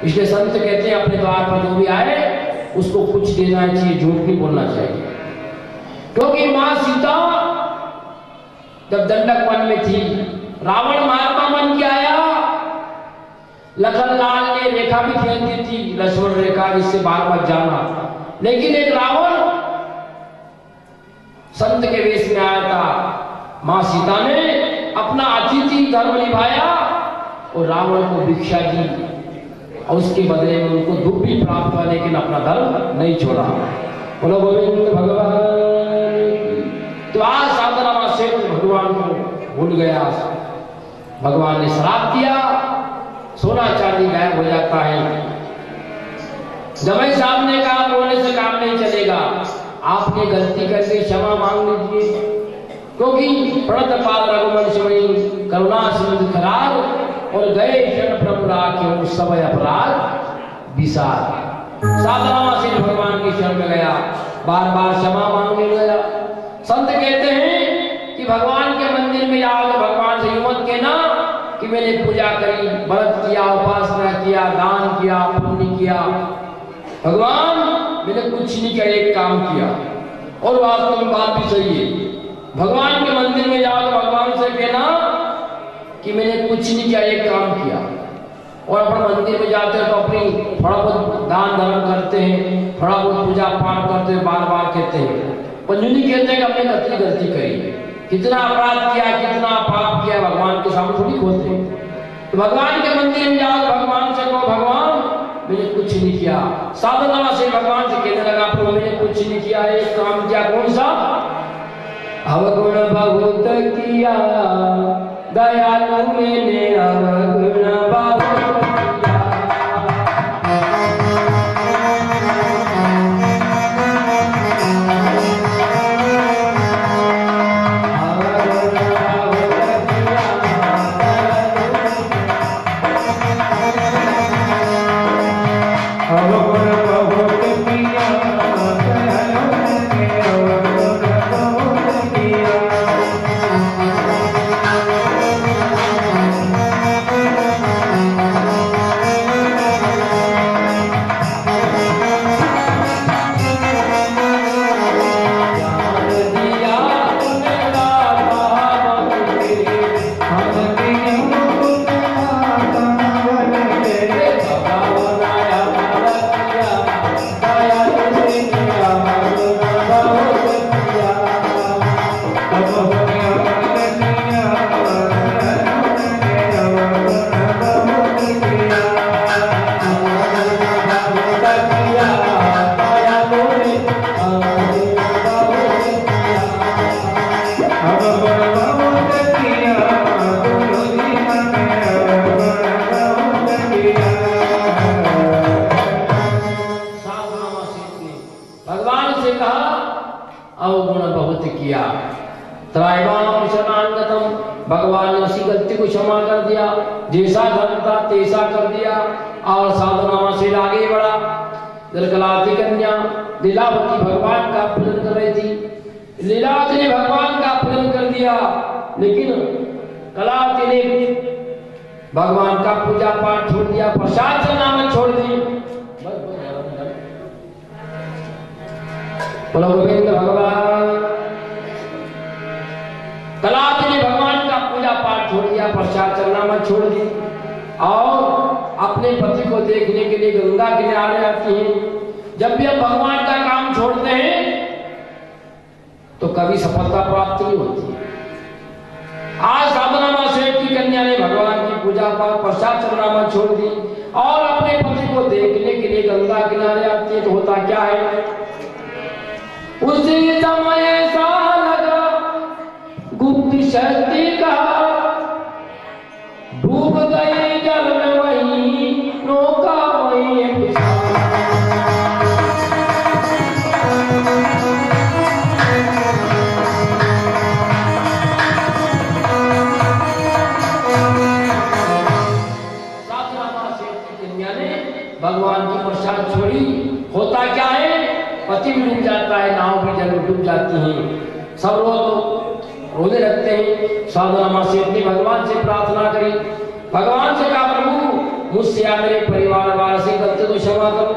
इसलिए संत कहते हैं अपने द्वार पर जो भी आए उसको कुछ देना चाहिए, झूठ नहीं बोलना चाहिए। क्योंकि मां सीता जब दंडक वन में थी, रावण महात्मा बन के आया, लखन लाल ने रेखा भी खींच दी थी, लक्ष्मण रेखा, इससे बाहर मत जाना, लेकिन एक रावण संत के वेश में आया था। मां सीता ने अपना अतिथि धर्म निभाया और रावण को भिक्षा दी और उसके बदले में उनको दुख भी प्राप्त हुआ, लेकिन अपना धर्म नहीं छोड़ा। बोलो गोविंद भगवान। तो आज साधना से भगवान को भूल गया, भगवान ने श्राप दिया, सोना चांदी गायब हो जाता है। जमाई साहब ने कहा बोलने से काम नहीं चलेगा, आपने गलती करके क्षमा मांग लीजिए, क्योंकि प्रणत पाद रघुवन शिवनी करुणा सिंधु खराब और गए क्षण प्रभु राखे उस समय अपराध विसार। साधना से भगवान की शरण में गया, बार बार क्षमा मांगने गया। संत कहते हैं कि भगवान के मंदिर में जाओ तो भगवान से यूं मत कहना कि मैंने पूजा करी, व्रत किया, उपासना किया, दान किया, पुण्य किया, भगवान मैंने कुछ नहीं किया, एक काम किया। और वास्तव में बात भी सही है। भगवान के मंदिर में जाओ तो भगवान से कहना कि मैंने कुछ नहीं किया, एक काम किया। और अपने मंदिर में जाते हैं तो अपनी थोड़ा बहुत दान धर्म करते हैं, थोड़ा बहुत पूजा पाठ करते हैं, बार बार कहते हैं, पर यूं नहीं कहते कि हमने कितनी गलती करी, कितना अपराध किया, कितना पाप किया, भगवान के सामने थोड़ी खोलते हैं। तो भगवान के मंदिर में जाओ, भगवान से कहो भगवान मैंने कुछ नहीं किया। साधना से भगवान से कहने लगा प्रभु मैंने कुछ नहीं किया, एक काम किया, कौन सा? अवगुण बहुत किया दयालु मैंने अवगुण बहुत भगवान ने उसी गलती को क्षमा कर दिया, जैसा धर्म था तैसा कर दिया और साधना से आगे बढ़ा। जलकलावती कन्या लीलावती भगवान का पूजन कर रही थी, लीलावती ने भगवान का पूजन कर दिया, लेकिन कलावती ने भगवान का पूजा पाठ छोड़ दिया, प्रसाद चढ़ाना छोड़ दी। बोलो गोविंद भगवान। कलावती ने भगवान का पूजा पाठ छोड़ दिया, प्रसाद चढ़ाना छोड़ दी और अपने पति को देखने के लिए गंगा किनारे आती हैं। जब भी हम भगवान का काम छोड़ते हैं तो कभी सफलता प्राप्त नहीं होती। आज साधना सेठ की कन्या ने भगवान की पूजा पाठ प्रसाद चढ़ाना छोड़ दी और अपने पति को देखने के लिए गंगा किनारे आती है, तो होता क्या है? उसी समय ऐसा लगा गुप्त शक्ति का डूब गई जल में वही नौका वही भगवान की प्रसाद छोड़ी। होता क्या है? पति भी डूब जाता है, नाव भी जल डूब जाती है, सब लोग रोने लगते हैं। साधना सेठ ने भगवान से प्रार्थना करी, भगवान से कहा प्रभु मुझसे या मेरे परिवार वाले सेवा करो।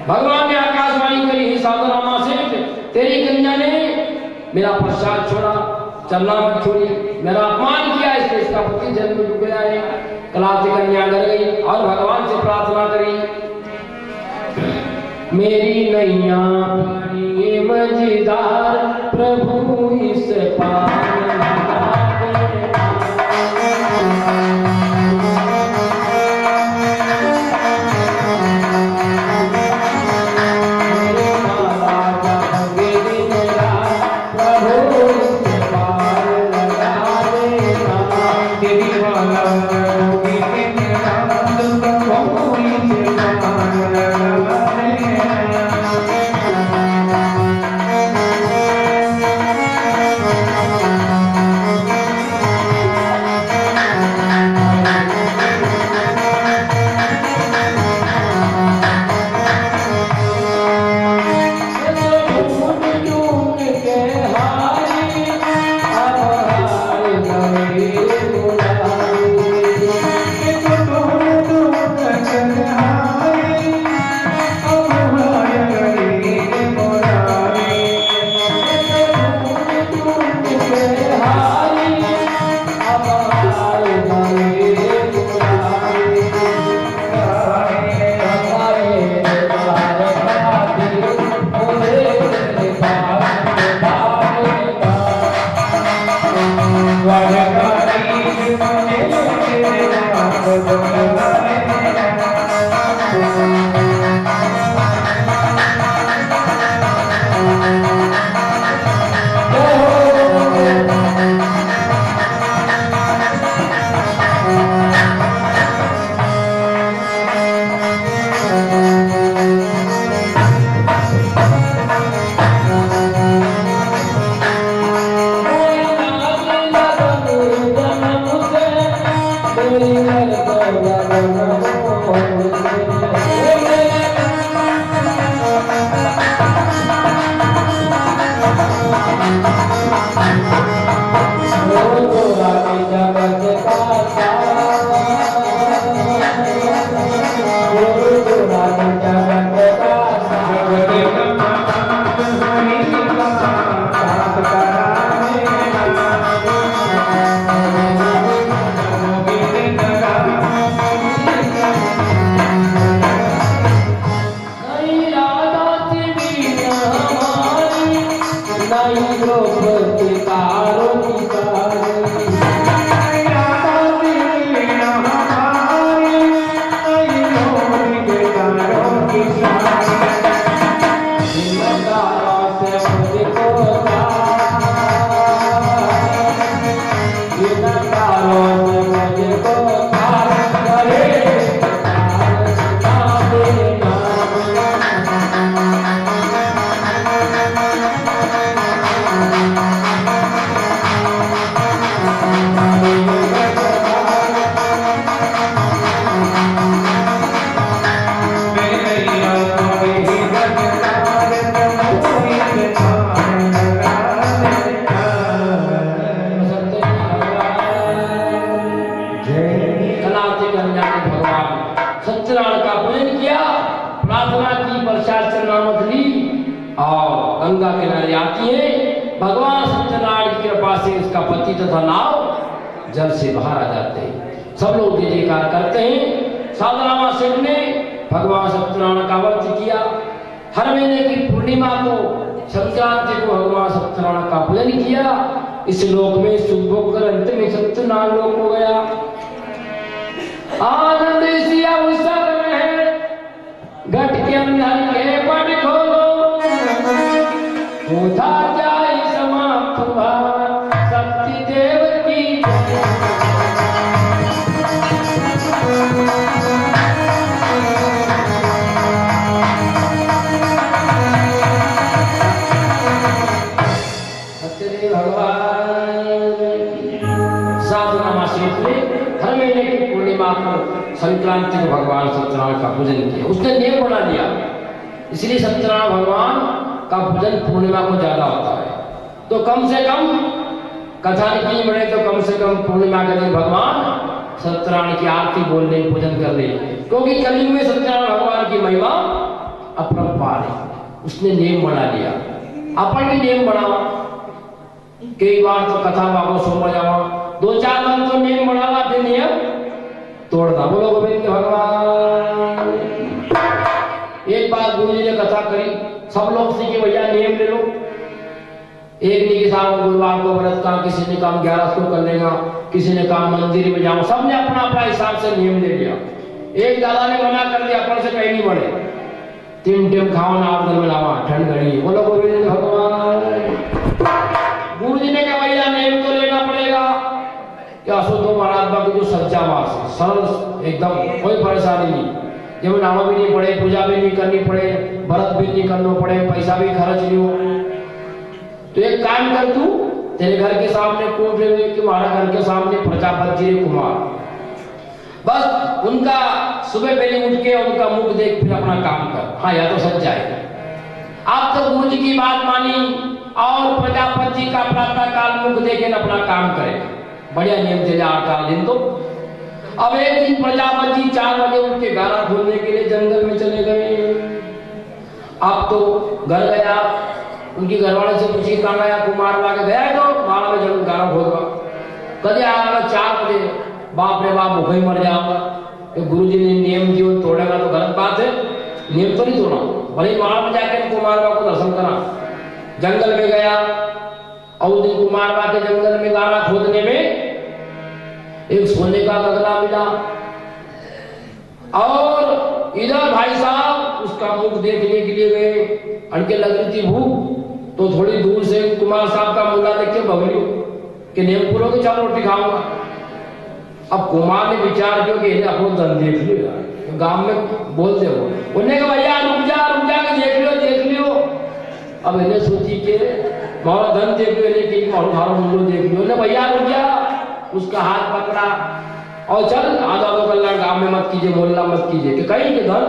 भगवान ने आकाशवाणी करी, ही साधुरामा सेठ, तेरी कन्या ने मेरा प्रसाद छोड़ा, चलना मत छोड़ी, मेरा अपमान किया, इसलिए इसका पति जन्म डूब गया है। कलावती कन्या डर गई और भगवान से प्रार्थना करी, मेरी नैया पारी मझधार, प्रभु इस पार लगा दे। गंगा किनारे आती है, भगवान सत्यनारायण की कृपा से इसका पति तथा नाव जल से बाहर आ जाते हैं। सब लोग जय जयकार करते हैं। साधुरामा सेठ ने भगवान सत्यनारायण का व्रत किया। हर महीने की पूर्णिमा को, संक्रांति को भगवान सत्यनारायण का पूजन किया। इस लोक में सुख भोग कर अंत में सत्यनारायण लोक हो गया। आनंद सिया उत्सव में घट के अंदर के पट खोलो, होता जाए समाप्त हुआ शक्ति देव की। सत्यदेव भगवान साधुरामा सेठ ने हर महीने की पूर्णिमा को, संक्रांति को भगवान सत्यनारायण का पूजन किया। उसने नियम बना दिया, इसलिए सत्यनारायण भगवान का पूजन पूर्णिमा को ज्यादा होता है। तो कम से कम कथा लिखनी पड़े तो कम से कम पूर्णिमा के दिन भगवान सत्यनारायण की आरती बोल ले, पूजन कर ले, क्योंकि कलयुग में सत्यनारायण भगवान की महिमा अपरंपार है। उसने नियम बना लिया, अपन भी नियम बनावा। कई बार तो कथा बाबो सोमा जावा, 2-4 दिन तो नियम बनावा, फिर नियम तोड़ना। बोलो गोविंद भगवान। एक बार गुरु जी ने कथा करी, सब लोग सीखे भैया नियम ले लो। एक ने के साथ गुरुवार को व्रत का, किसी ने काम 11 को कर लेगा, किसी ने काम मंदिर में जाओ, सबने अपना अपना हिसाब से नियम ले लिया। एक दादा ने मना कर दिया, अपन से कहीं नहीं बढ़े, 3 टाइम खाओ ना, आप घर में लावा, ठंड घड़ी। बोलो गोविंद भगवान। गुरु जी ने कहा भैया नियम तो लेना पड़ेगा। क्या सोचो महाराज बाबू जो सच्चा वास सरल एकदम, कोई परेशानी नहीं, जब नामा भी नहीं पड़े, पूजा भी नहीं करनी पड़े, व्रत भी नहीं करना पड़े, पैसा भी खर्च नहीं हो। तो एक काम कर, तू तेरे घर के सामने कूट रहे कि हमारा घर के सामने प्रजापति कुमार, बस उनका सुबह पहले उठ के उनका मुख देख, फिर अपना काम कर। हाँ या तो सच जाएगा। आप तो गुरु जी की बात मानी और प्रजापति का प्रातः काल मुख देखे अपना काम करे, बढ़िया नियम थे 8 दिन। तो अब एक दिन प्रजापति 4 बजे उठ के गारा खोलने के लिए जंगल में चले गए। अब तो घर गया, उनकी घरवाले से पूछी कहाँ गया, कुमार बागे गया है, तो मारा में जरूर गारा खोलवा। कदे आएगा 4 बजे, बाप रे बाप भूखे ही मर जाऊंगा। तो गुरु जी ने नियम जीवन तोड़ेगा तो गलत बात है, नियम तो नहीं तोड़ा। भले मारा में जाकर कुमार बाग को दर्शन करा, जंगल में गया और उस दिन कुमार बाग के जंगल में गारा खोदने में एक सोने का गगरा मिला और इधर भाई साहब उसका मुख देखने के लिए गए। अनके लग रही थी भूख, तो थोड़ी दूर से कुमार साहब का मुंडा देख के बगलियो कि नियम पूरा तो चल रोटी खाऊंगा। अब कुमार ने विचार किया कि इन्हें अपना धन देख लियो, गांव में बोलते हो, उन्हें कहा भैया रुक जा के देख लियो। अब इन्हें सोची के मारो धन देख लियो, इन्हें कि मारो मुंडो देख लियो। भैया रुक जा, उसका हाथ पकड़ा और चल आधा 2 कलाक गांव में मत कीजिए, मोहल्ला मत कीजिए कि कहीं के धन।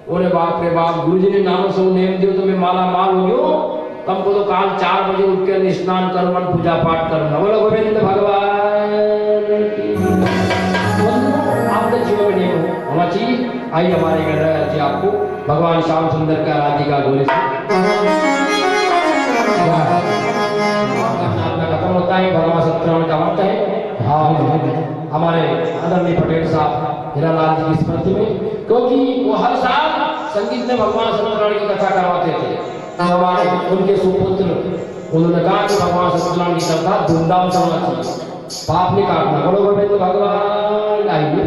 ओरे बाप रे बाप, गुरु जी ने नाम से नेम दियो तो मैं माला माल हो गयो। तुमको तो काल 4 बजे उठ के स्नान कर, मन पूजा पाठ करना। बोलो गोविंद भगवान की। आपके जीवन में नहीं होना चाहिए। आइए हमारे घर रहे आपको भगवान श्याम सुंदर का राधिका गोरी से खत्म होता है। भगवान सत्यनारायण का मंत्र है। हाँ हमारे आदरणीय पटेल साहब हीरालाल जी की स्मृति में, क्योंकि वो हर साल संगीत में भगवान सत्यनारायण की कथा करवाते थे। तो हमारे उनके सुपुत्र उन्होंने कहा कि भगवान सत्यनारायण की कथा धूमधाम से होना चाहिए, पाप नहीं काटना। बोलो गोविंद भगवान। आइए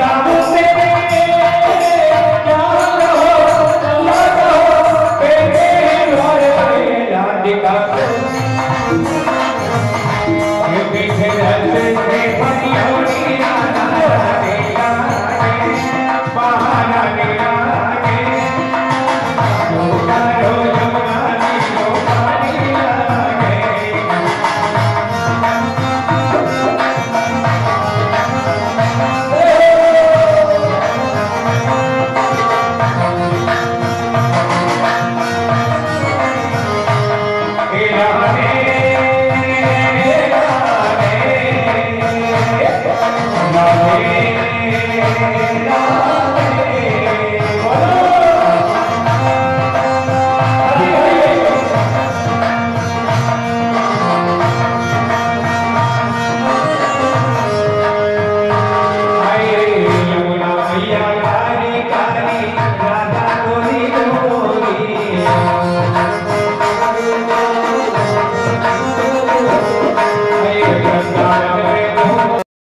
राम